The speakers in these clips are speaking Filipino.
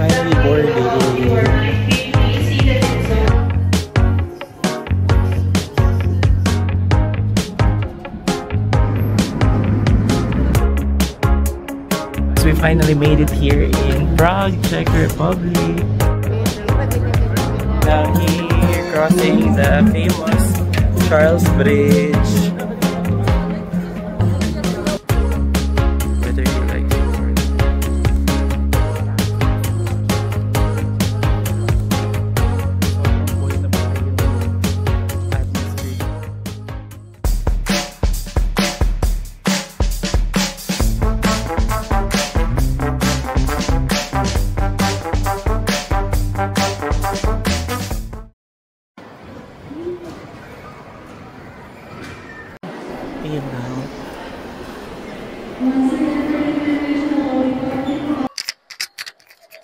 Finally boarding. So we finally made it here in Prague, Czech Republic. Now here, crossing the famous Charles Bridge. Whether you like it or not. Ayun na.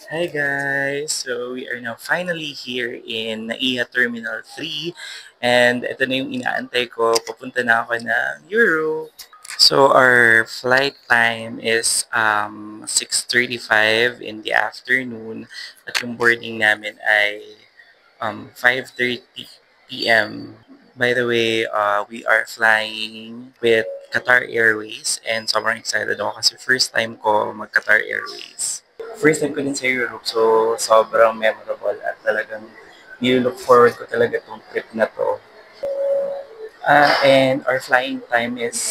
Hi guys! So we are now finally here in NAIA Terminal 3 and ito na yung inaantay ko. Papunta na ako ng Europe. So our flight time is 6:35 in the afternoon at yung boarding namin ay 5:30 p.m. By the way, we are flying with Qatar Airways and sobrang excited ako kasi first time ko mag-Qatar Airways. First time ko din sa Europe, so sobrang memorable at talagang nilook forward ko talaga tong trip na to. And our flying time is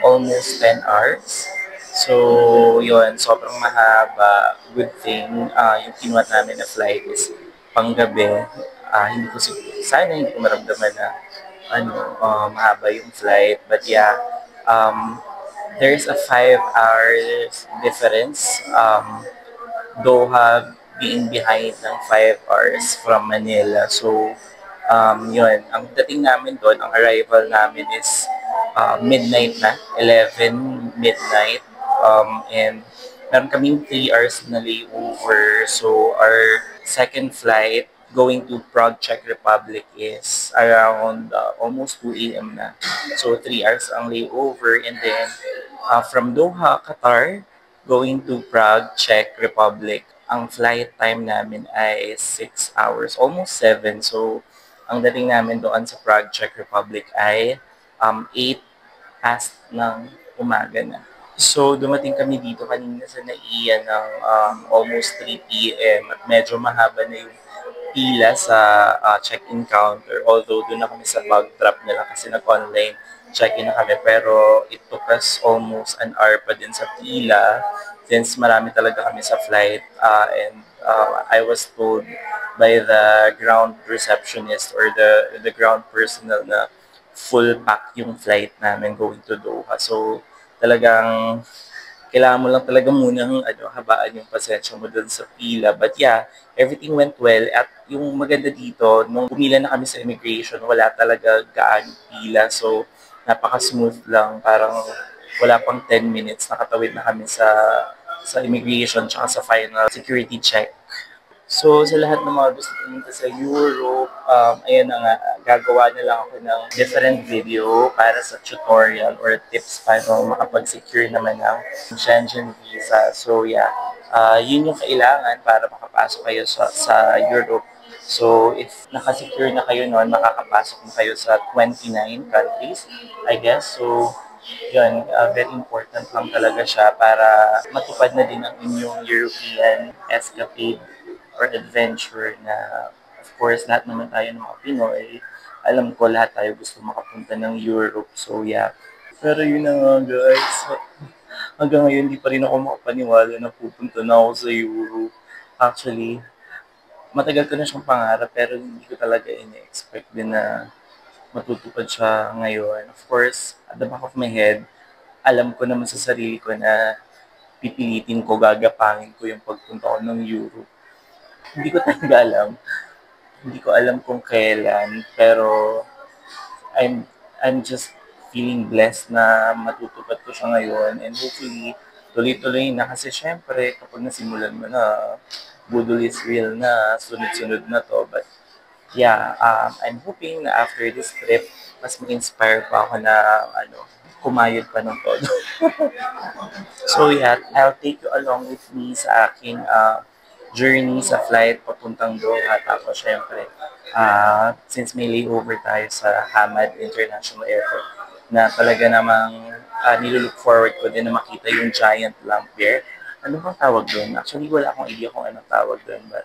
almost 10 hours. So, yun, sobrang mahaba. Good thing, yung kinuha namin na flight is panggabi. Hindi ko siguro, sana hindi ko maramdaman na mahaba yung flight. But yeah, there's a 5 hours difference. Doha being behind ng 5 hours from Manila. So, yun. Ang dating namin doon, ang arrival namin is midnight na, 11 midnight. And meron kaming 3 hours na layover. So, our second flight going to Prague, Czech Republic is around almost 2 a.m. na. So, 3 hours ang layover. And then, from Doha, Qatar, going to Prague, Czech Republic, ang flight time namin ay 6 hours, almost 7. So, ang dating namin doon sa Prague, Czech Republic ay 8 past ng umaga na. So, dumating kami dito kanina sa NAIA ng almost 3 p.m. at medyo mahaba na yung pila sa check-in counter. Although, doon na kami sa bag drop nila kasi nag-online check-in na kami. Pero, it took us almost an hour pa din sa pila since marami talaga kami sa flight. And I was told by the ground receptionist or the ground personnel na full pack yung flight namin going to Doha. So, talagang kailangan mo lang talaga munang habaan yung pasensya mo dun sa pila. But yeah, everything went well. At yung maganda dito, nung pumila na kami sa immigration, wala talaga gaano pila. So, napaka-smooth lang. Parang wala pang 10 minutes, nakatawid na kami sa immigration tsaka sa final security check. So, sa lahat ng mga gusto pumunta sa Europe, ayan na nga, gagawa na lang ako ng different video para sa tutorial or tips paano makapag-secure naman ng Schengen visa. So, yeah, yun yung kailangan para makapasok kayo sa Europe. So, if nakasecure na kayo noon, makakapasok na kayo sa 29 countries, I guess. So, yun, very important lang talaga siya para matupad na din ang inyong European escapade or adventure na, of course, lahat naman tayo ng mga Pinoy, alam ko lahat tayo gusto makapunta ng Europe. So, yeah. Pero yun na nga, guys. Hanggang ngayon, hindi pa rin ako makapaniwala na pupunta na ako sa Europe. Actually, matagal ko na siyang pangarap pero hindi ko talaga in-expect din na matutupad siya ngayon. Of course, at the back of my head, alam ko naman sa sarili ko na pipilitin ko, gagapangin ko yung pagpunta ko ng Europe. Hindi ko talaga alam. Hindi ko alam kung kailan, pero I'm just feeling blessed na matutupad ko siya ngayon and hopefully tuloy-tuloy na kasi syempre kapag nasimulan mo na, budol is real na, sunod-sunod na to. But yeah, I'm hoping na after this trip, mas ma-inspire pa ako na kumayod pa ng todo. So yeah, I'll take you along with me sa aking journey sa flight papuntang Doha. Tapos syempre, since may layover tayo sa Hamad International Airport, na talaga namang nilulook forward ko din na makita yung giant lamp there. Ano bang tawag doon? Actually, wala akong idea kung anong tawag doon. But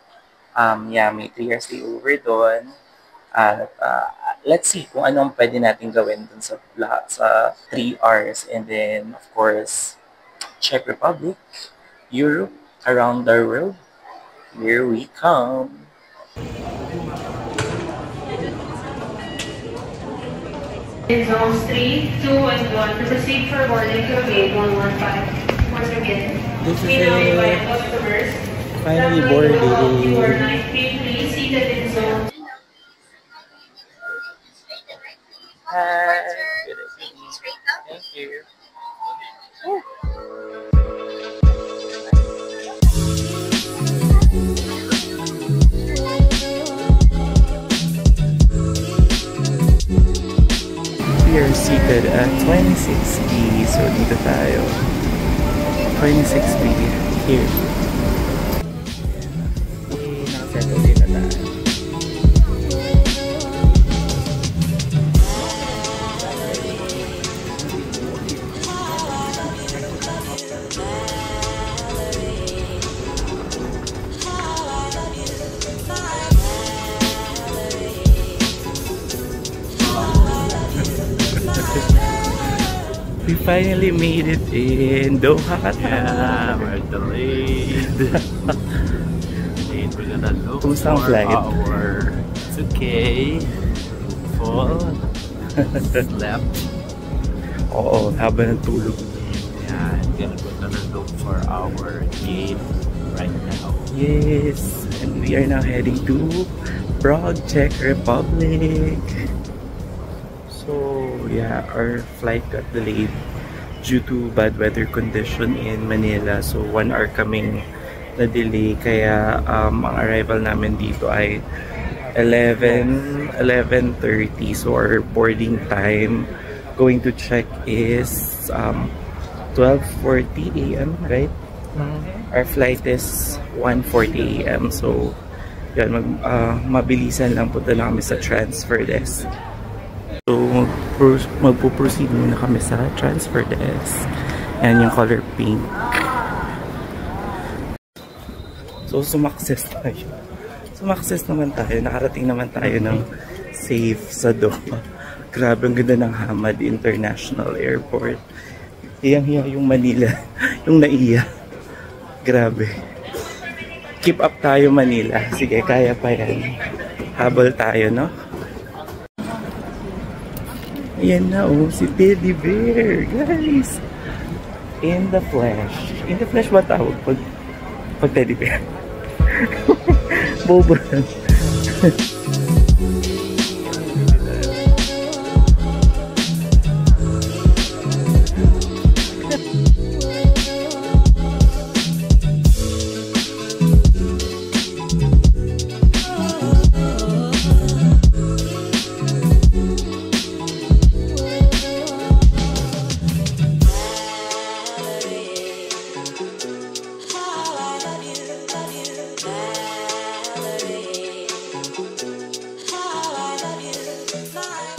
yeah, may 3 years layover doon. At let's see kung anong pwede natin gawin dun sa lahat sa 3 hours. And then, of course, Czech Republic, Europe, around the world. Here we come. In zones 3, 2, and 1 to proceed for boarding to gate 115. Once again, we now invite customers Finally that boarding. will go up to your 9th gate, please seated in zone. Hi. Good evening. Thank you. We are seated at 26B. So dito tayo. 26B. Here. Okay, nakasettle din na tayo. We finally made it in Doha, Qatar. Yeah, we're delayed. Delayed. We're gonna look Kumusta ang for flight? our. It's okay. Full. Slept. Oo, haba ng tulog. Yeah, we're gonna look for our gate right now. Yes, and we are now heading to Prague, Czech Republic. So yeah, our flight got delayed due to bad weather condition in Manila. So 1 hour kaming na-delay, kaya ang arrival namin dito ay 11:30. So our boarding time going to check is 12:40 a.m. right? Our flight is 1:40 a.m. So yan, mabilisan lang, punta na kami sa transfer desk. So, magpo-proceed muna kami sa transfer desk. Ayan yung color pink. So, sumakses tayo. Sumakses naman tayo. Nakarating naman tayo ng safe sa Doha. Grabe, ang ganda ng Hamad International Airport. Hiyang-hiya yung Manila. Yung naiya. Grabe. Keep up tayo, Manila. Sige, kaya pa yan. Habol tayo, no? Ayan na, oh, si Teddy Bear, guys. In the flesh. In the flesh ba tawag pag Teddy Bear? Bobo lang.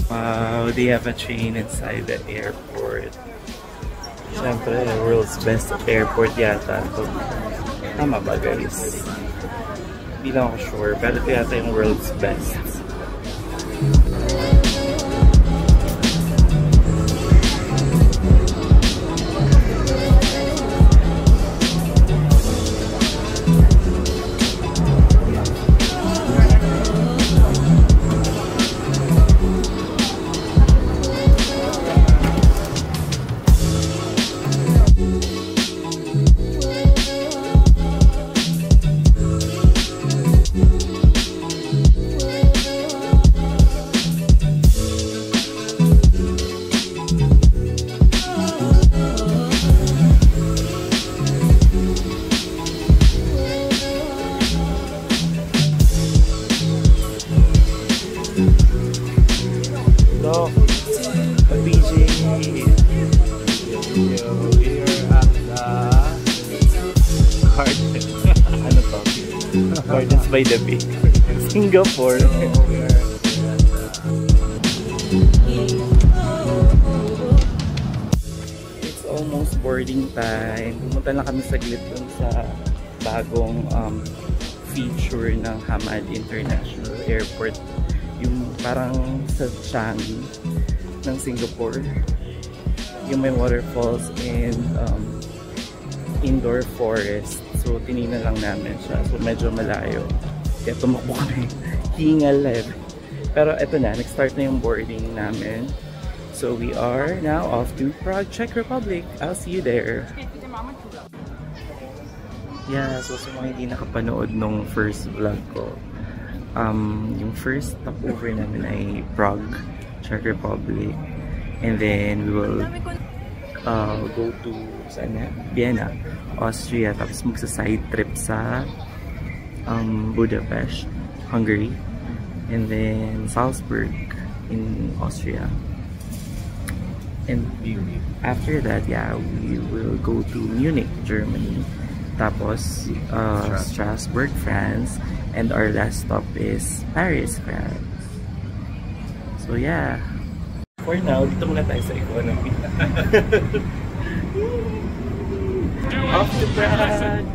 Wow, they have a train inside the airport. Siyempre, world's best airport yata ito. Tama ba, guys? Hindi lang ako sure, pero ito yata yung world's best. Gardens by the Bay. Singapore. It's almost boarding time. Pumunta lang kami saglit dun sa bagong feature ng Hamad International Airport. Yung parang sa Changi ng Singapore. Yung may waterfalls and indoor forest. So, tinignan lang namin siya. So, medyo malayo. Kaya tumakbo kami. Hingal live. Pero eto na, nag-start na yung boarding namin. So, we are now off to Prague, Czech Republic. I'll see you there. Yeah, so sa mga hindi nakapanood nung first vlog ko, yung first stopover namin ay Prague, Czech Republic. And then, we will go to Vienna, Austria, tapos magsa-side trip sa Budapest, Hungary, and then Salzburg in Austria. And after that, yeah, we will go to Munich, Germany, tapos Strasbourg, France, and our last stop is Paris, France. So yeah. For now, dito muna tayo sa economy. Off to Prague!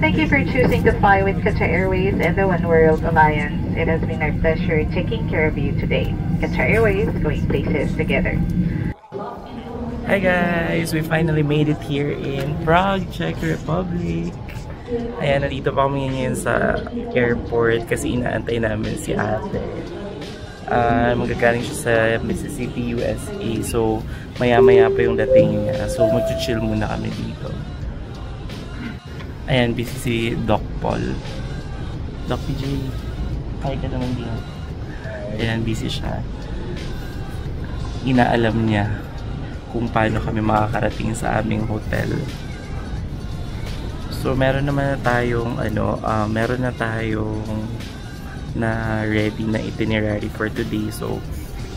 Thank you for choosing to fly with Qatar Airways and the One World Alliance. It has been our pleasure taking care of you today. Qatar Airways, going places together. Hi guys! We finally made it here in Prague, Czech Republic. Ayan, nandito pa kami ngayon sa airport kasi inaantay namin si ate. Magagaling siya sa Mississippi, USA. So, maya-maya pa yung dating niya. So, mag-chill muna kami dito. Ayan, busy si Doc Paul. Doc PJ, hi ka naman din. Ayan, busy siya. Inaalam niya kung paano kami makakarating sa aming hotel. So, meron naman na tayong, meron na tayong na ready na itinerary for today. So,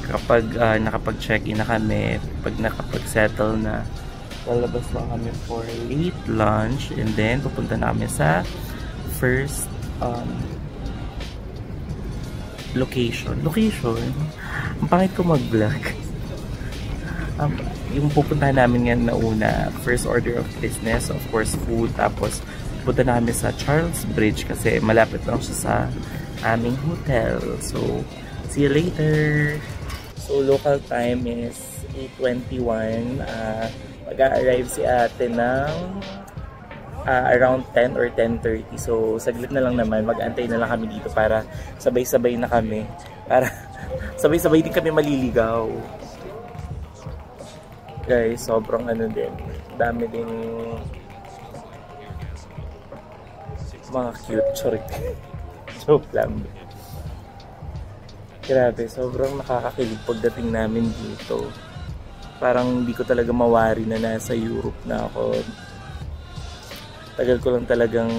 kapag nakapag-check-in na kami, pag nakapag-settle na, lalabas lang kami for late lunch and then pupunta na kami sa first location. Ang pangit ko mag-vlog. Yung pupuntahan namin nga na una, first order of business, of course food, tapos pupunta na kami sa Charles Bridge kasi malapit lang siya sa aming hotel. So, see you later! So, local time is 8:21. Mag-a-arrive si ate ng around 10 or 10:30. So, saglit na lang naman. Mag-antay na lang kami dito para sabay-sabay na kami. Para sabay-sabay din kami maliligaw. Guys, sobrang din. Dami din mga cute. Chorik. Joke lang. Grabe, sobrang nakakakilig pagdating namin dito. Parang hindi ko talaga mawari na nasa Europe na ako. Tagal ko lang talagang,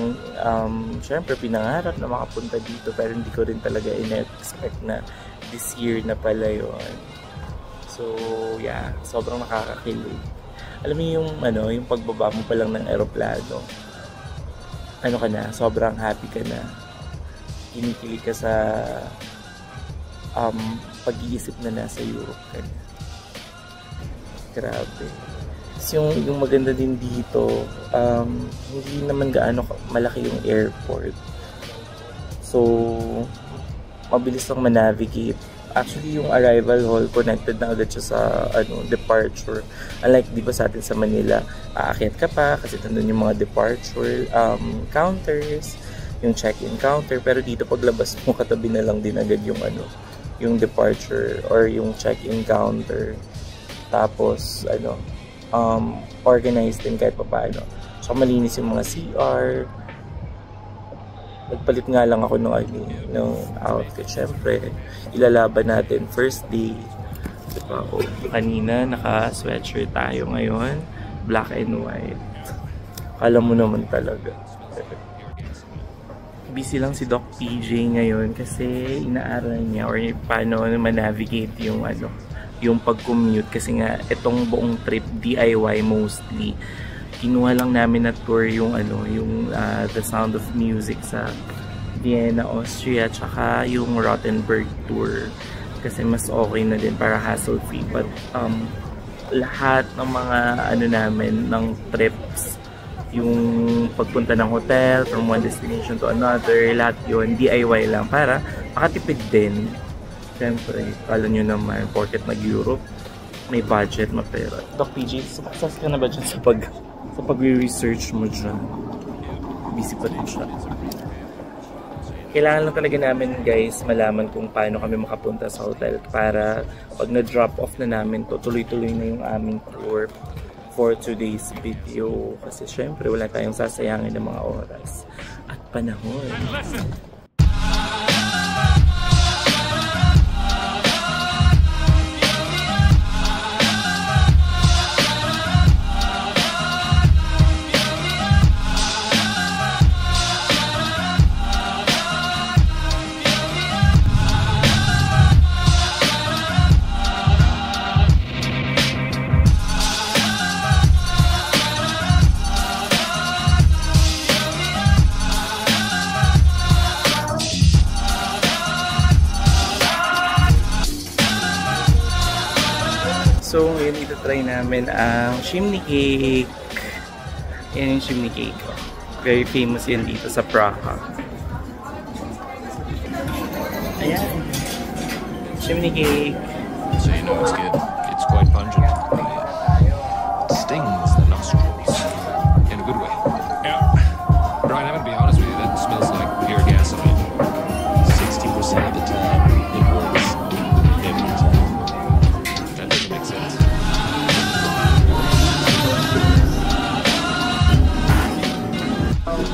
syempre pinangarap na makapunta dito pero hindi ko rin talaga in-expect na this year na pala yun. So, yeah, sobrang nakakakilig. Alam mo yung pagbaba mo pa lang ng aeroplano. Ano ka na, sobrang happy ka na. Kinikilig ka sa pag-iisip na nasa Europe ka na. Grabe. Yung maganda din dito, hindi naman gaano malaki yung airport. So, mabilis lang manavigate. Actually, yung arrival hall, connected na agad siya sa departure. Unlike, di ba sa atin sa Manila, aakyat ka pa kasi nandun yung mga departure counters, yung check-in counter. Pero dito, paglabas mo, katabi na lang din agad yung yung departure or yung check-in counter. Tapos, organized din kahit pa paano. So, malinis yung mga CR. Nagpalit nga lang ako ng outfit. Siyempre, ilalaban natin first day. Diba? O, kanina, naka-sweatshirt tayo ngayon. Black and white. Kala mo naman talaga. Busy lang si Doc PJ ngayon kasi inaaral niya or paano ma-navigate yung pag-commute. Kasi nga, itong buong trip, DIY mostly. Kinuha lang namin na tour yung The Sound of Music sa Vienna, Austria, tsaka yung Rothenburg tour kasi mas okay na din para hassle-free. But lahat ng mga namin ng trips, yung pagpunta ng hotel from one destination to another, lahat yun DIY lang para makatipid din. Siyempre, kala nyo naman, porket nag-Europe, may budget, mapera. Doc PJ, success ka na ba dyan sa pag-research mo dyan? Busy pa rin siya. Kailangan lang talaga namin, guys, malaman kung paano kami makapunta sa hotel para pag na-drop off na namin to, tuloy-tuloy na yung aming tour for today's video. Kasi syempre, wala tayong sasayangin ng mga oras at panahon. So, ngayon ito-try namin ang chimney cake. Yan yung chimney cake. Very famous yan dito sa Praha. Ayan. Chimney cake. So you know it's good. It's quite pungent. It stings the nostrils. In a good way. Yeah. Brian, I'm gonna be honest with you, that smells like pure gasoline. 60% of the time, it works. Every time. That doesn't make sense.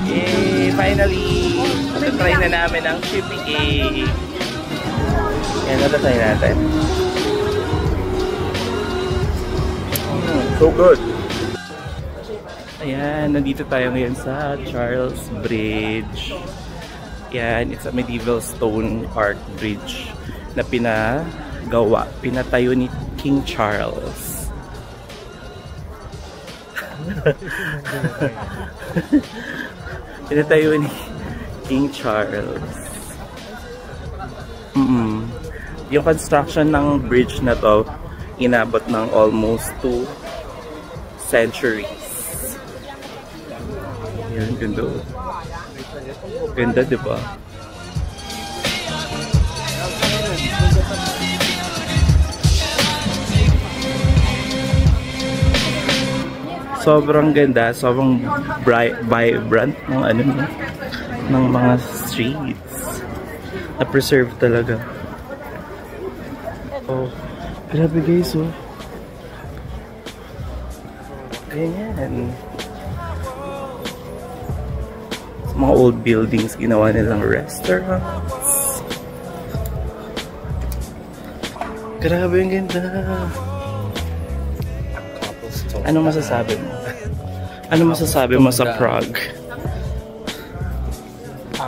Yay! Finally! Ito-try na namin ang chimney cake. Yan, ito-try natin. So good! Ayan, nandito tayo ngayon sa Charles Bridge. Yan, it's a medieval stone arch bridge na pinatayo ni King Charles. Pinatayo ni King Charles. Yung construction ng bridge na to, inabot ng almost 2 centuries. Yan, ganda. Ganda, diba? Sobrang ganda, sobrang vibrant ng ng mga streets. Na-preserve talaga. Oh, grabe guys, oh. Ganyan. Sa mga old buildings, ginawa nilang restaurants. Grabe, ang ganda. Ano masasabi mo? Ano masasabi mo sa Prague?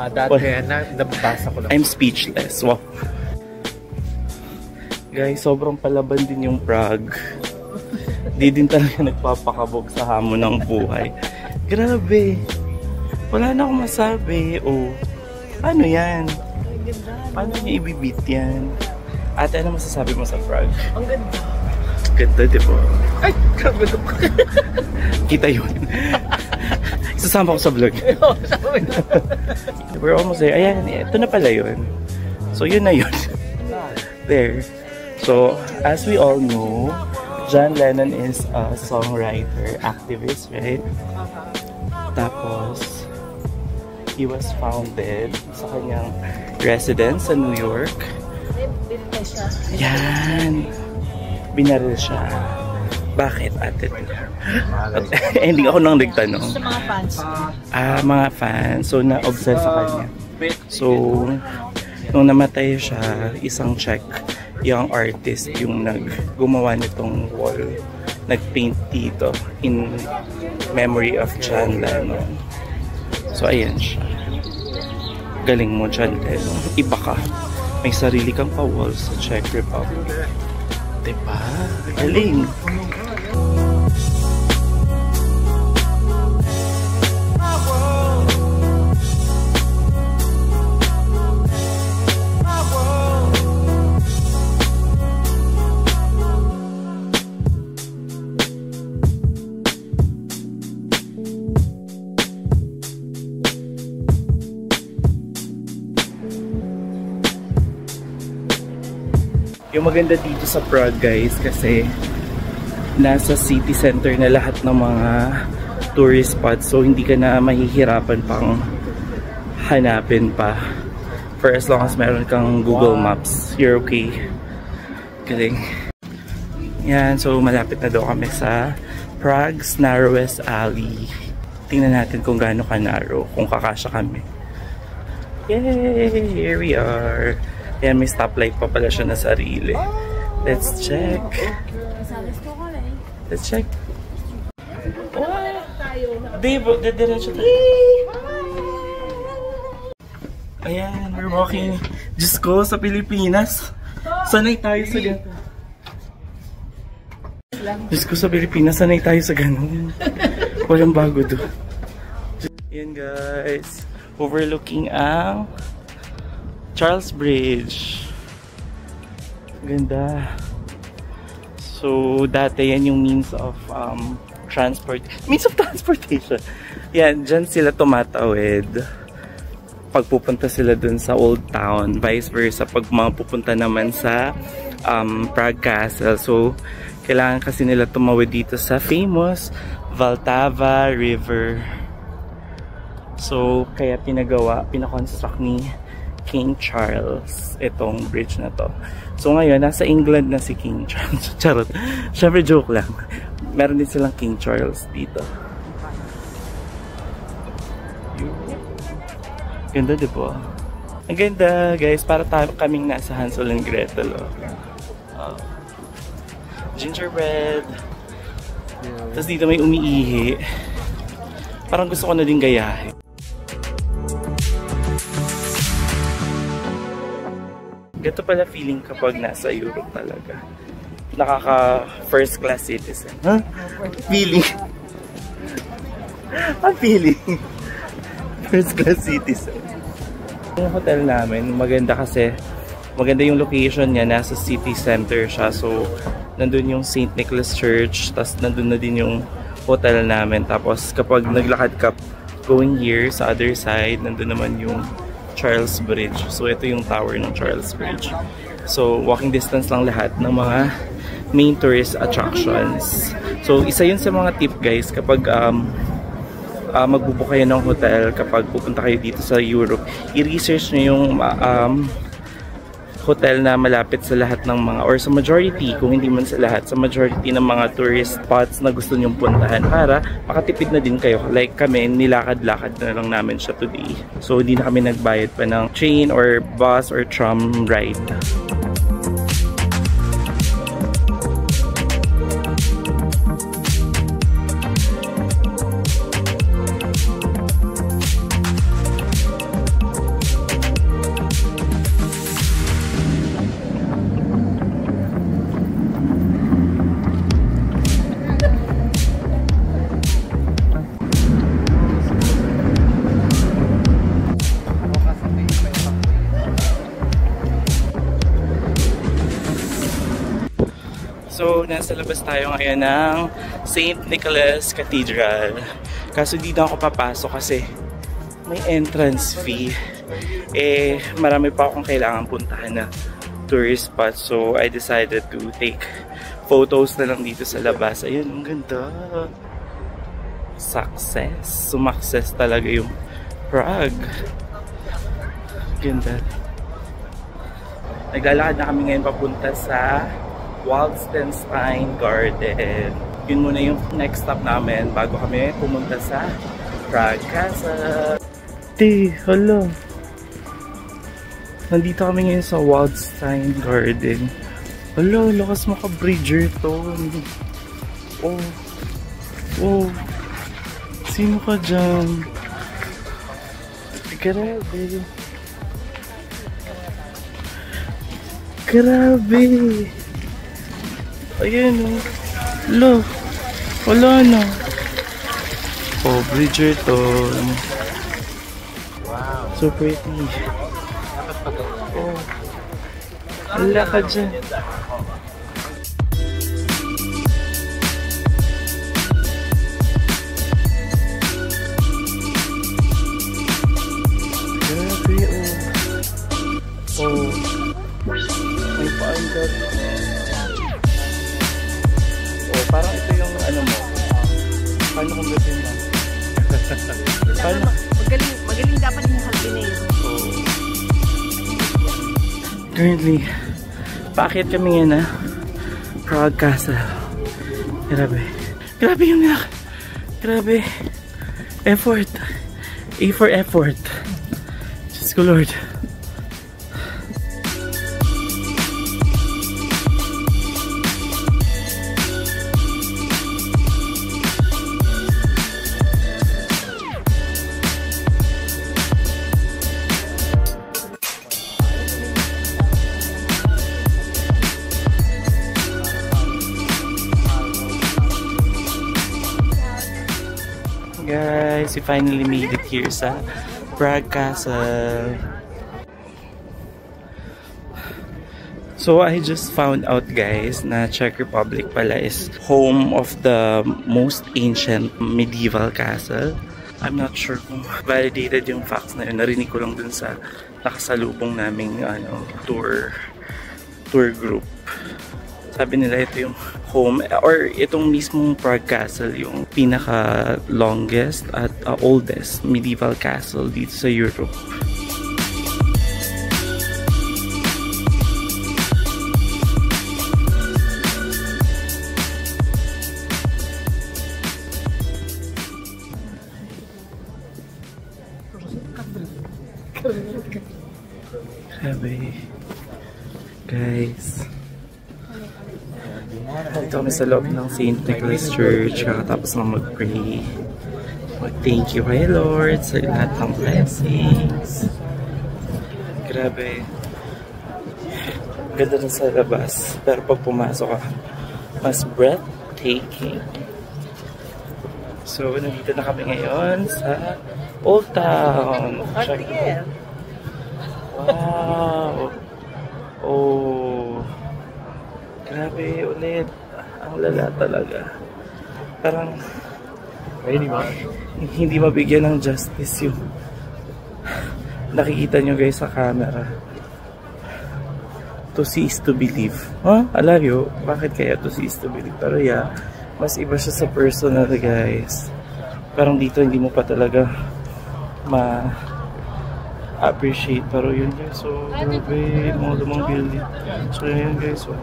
Dati, nabasa ko lang. I'm speechless. Wow. Guys, sobrang palaban din yung Prague. Di din talaga nagpapakabog sa hamon ng buhay. Grabe. Wala na akong masabi. Oh, paano yan? Paano niya ibibit yan? Ate, ano masasabi mo sa Prague? Ang ganda. Ganda, diba? Ay, grabe ko. Kita yun. Isasama ko sa vlog. We're almost there. Ayan, ito na pala yun. So, yun na yun. there. So, as we all know, John Lennon is a songwriter, activist, right? Tapos, he was founded sa kanyang residence sa New York. Yan. Binaril siya. Bakit, ate? Hindi ako nang nagtanong. Sa mga fans. Mga fans. So, na-obsess sa kanya. So, nung namatay siya, isang Czech young artist yung gumawa nitong wall. Nag-paint dito in memory of John Lennon. So, ayan siya. Galing mo, John Lennon. Iba ka. May sarili kang pa-wall sa Czech Republic. Diba? Galing! Yung maganda dito sa Prague, guys, kasi nasa city center na lahat ng mga tourist spots, so hindi ka na mahihirapan pang hanapin pa. For as long as meron kang Google Maps, you're okay. Galing. Yan, so malapit na daw kami sa Prague's narrowest alley. Tingnan natin kung gaano ka narrow, kung kakasya kami. Yay! Here we are. Ayan, may stoplight pa pala siya na sarili. Let's check. Let's check. Diba, diretso tayo. Ayan, we're walking. Diyos ko, sa Pilipinas. Sanay tayo sa ganito. Diyos ko, sa Pilipinas, sanay tayo sa ganun. Walang bago doon. Ayan, guys. Overlooking ang Charles Bridge. Ganda. So, dati yan yung means of transportation. Yan, dyan sila tumatawid. Pagpupunta sila dun sa Old Town. Vice versa, pag mapupunta naman sa Prague Castle. So, kailangan kasi nila tumawid dito sa famous Vltava River. So, kaya pinakonstruct ni King Charles itong bridge na to. So ngayon, nasa England na si King Charles. Charot. Siyempre joke lang. Meron din silang King Charles dito. Ganda, diba? Ang ganda, guys. Para kaming nasa Hansel and Gretel. Gingerbread. Tapos dito may umiihi. Parang gusto ko na din gayahin. Ganito pala feeling kapag nasa Europe talaga. Nakaka first class citizen. Huh? Feeling. Ang feeling. First class citizen. Yung hotel namin, maganda kasi maganda yung location niya. Nasa city center siya. So, nandun yung St. Nicholas Church. Tapos nandun na din yung hotel namin. Tapos kapag naglakad ka going here sa other side, nandun naman yung Charles Bridge. So, ito yung tower ng Charles Bridge. So, walking distance lang lahat ng mga main tourist attractions. So, isa yun sa mga tip, guys, kapag magbubook kayo ng hotel, kapag pupunta kayo dito sa Europe, i-research nyo yung hotel na malapit sa lahat ng mga, or sa majority, kung hindi man sa lahat, sa majority ng mga tourist spots na gusto nyong puntahan para makatipid na din kayo. Like kami, nilakad-lakad na lang namin siya today. So, hindi na kami nagbayad pa ng train or bus or tram ride. So, nasa labas tayo ngayon ng St. Nicholas Cathedral. Kaso di na ako papasok kasi may entrance fee. Marami pa akong kailangan puntahan na tourist spot. So, I decided to take photos na lang dito sa labas. Ayun, ang ganda. Success. Sumakses talaga yung Prague. Ganda. Naglalakad na kami ngayon papunta sa Waldstenstein Garden. Yun muna yung next stop namin bago kami pumunta sa Prague Castle. Hala. Nandito kami ngayon sa Waldstein Garden. Hala, lakas mo ka, Bridgerton. Oh. Oh. Sino ka dyan? Grabe. Grabe. Ayan o. Lo. Wala na. Oh, Bridgerton. Wow. So pretty. Oh. Wala ka dyan. Grabe oh. Oh. May paandar. Oh, parang ito yung ano mo. Paano kung gawin mo? Paano? Magaling dapat yung haldinero. Oh. Currently, paakit kami ngayon na Prague Castle. Grabe. Grabe yung nilak. Grabe. Effort. A for effort. Diyos ko Lord. Guys, we finally made it here sa Prague Castle. So I just found out guys na Czech Republic pala is home of the most ancient medieval castle. I'm not sure kung validated yung facts na yun. Narinig ko lang dun sa nakasalubong naming tour group. Sabi nila ito yung home or itong mismong Prague Castle yung pinaka longest at oldest medieval castle dito sa Europe. Grabe. Guys. Dito kami sa loob ng St. Nicholas Church. Kakatapos na mag-pray. Mag-thank you kay Lord sa lahat ng blessings. Grabe. Ganda rin sa labas. Pero pag pumasok ka, mas breathtaking. So, nandito na kami ngayon sa Old Town. Wow! Oh! Grabe ulit. Ang lala talaga. Parang hindi mabigyan ng justice yung nakikita nyo guys sa camera. To see is to believe. Huh? Alayo, bakit kaya to see is to believe? Pero yeah, mas iba siya sa personal guys. Parang dito hindi mo pa talaga appreciate, pero yun guys, so grabe, mga lumang building. So yun guys, so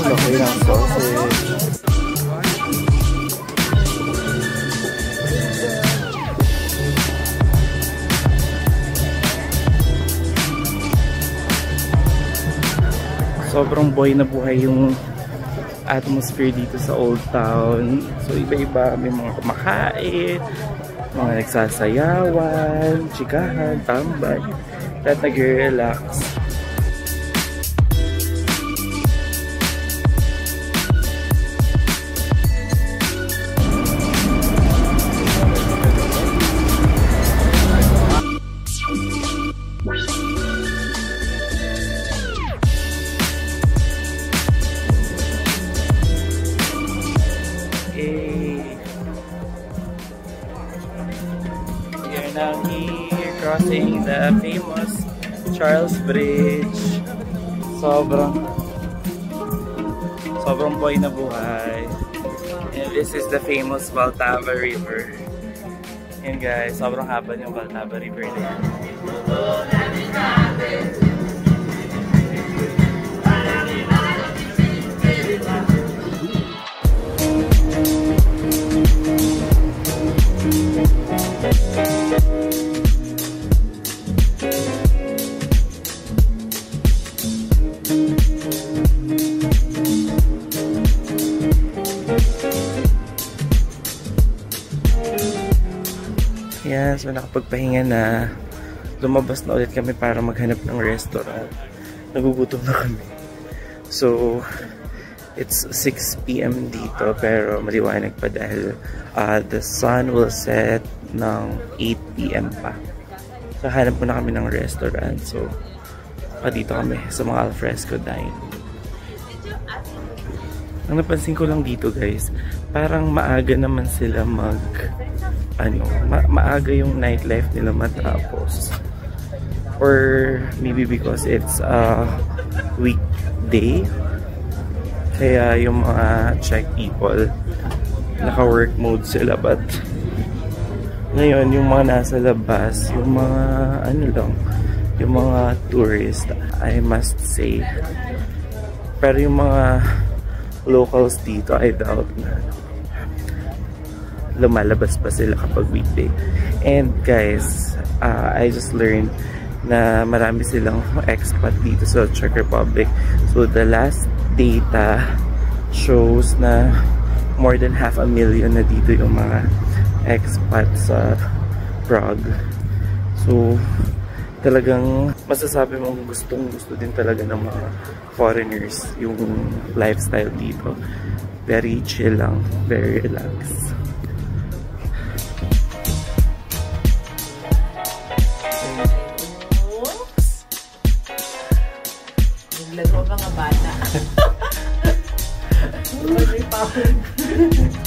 laki ng sausage. Sobrang buhay na buhay yung atmosphere dito sa Old Town. So iba-iba, may mga kumakain, mga nagsasayawan, chikahan, tambay, at nag-relax. crossing the famous Charles Bridge. Sobrang buhay na buhay. And this is the famous Baltava River. Yan guys, sobrang haba yung Baltava River na yan. Yan, so nakapagpahinga na. Lumabas na ulit kami para maghanap ng restaurant. Nagugutom na kami. So, it's 6 PM dito pero maliwanag pa dahil the sun will set ng 8 PM pa. So, hanap muna kami ng restaurant. So, dito kami sa mga alfresco dine. Ang napansin ko lang dito guys, parang maaga naman sila maaga yung nightlife nila matapos. Or maybe because it's a weekday, kaya yung mga Czech people naka-work mode sila, but ngayon yung mga nasa labas, yung mga yung mga tourist, I must say. Pero yung mga locals dito, I doubt na lumalabas pa sila kapag weekday. And guys, I just learned na marami silang expat dito sa Czech Republic. So the last data shows na more than 500,000 na dito yung mga expat sa Prague. So talagang masasabi mong gustong-gusto din talaga ng mga foreigners yung lifestyle dito. Very chill lang, very relaxed. Naglaro mga bata. May power.